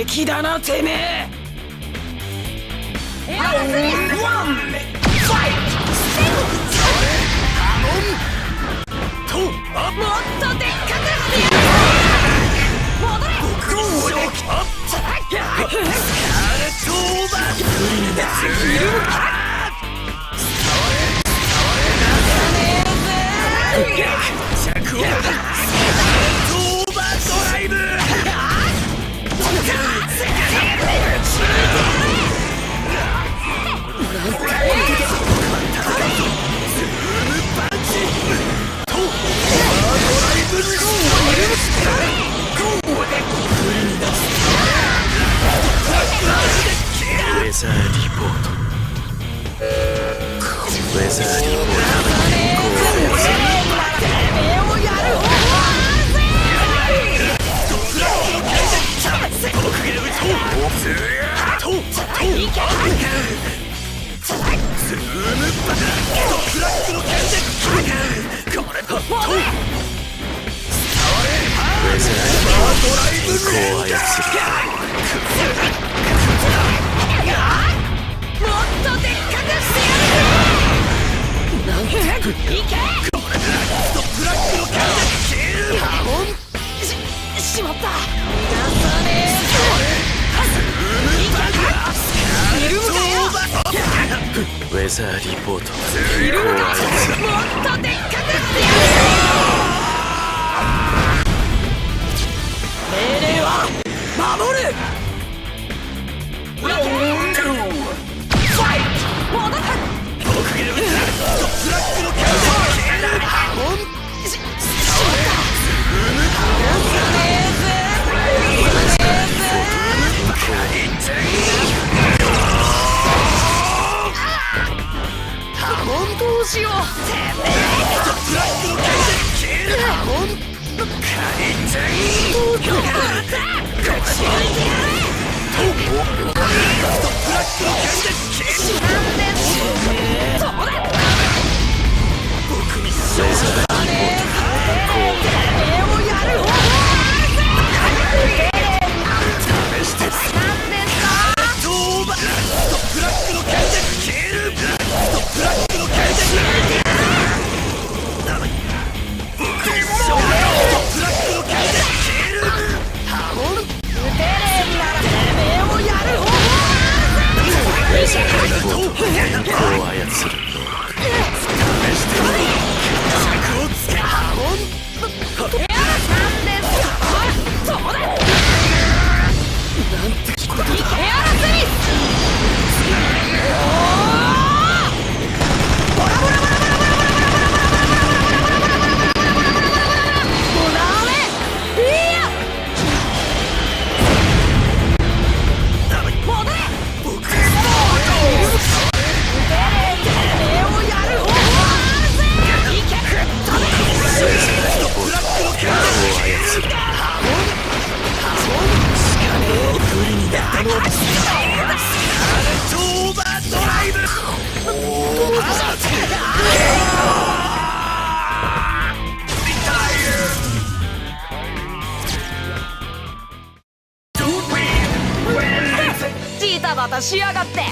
敵だなてめえ。ラウンドワンファイト。もっとでっかくしてやる。戻れ。僕を正気。スカーレットオーバー。不利なヒルか。着をオーバードライブ。ウェザーリポート。ウェザーリポート。しまった。ウェザーリポート。もっとでっかくしてやる。命令は守る。ラウンドファイト。戻った。僕が撃つ。ブラックのキャラどうしよう。ブラックのキャラ消える。ジータバタしやがって。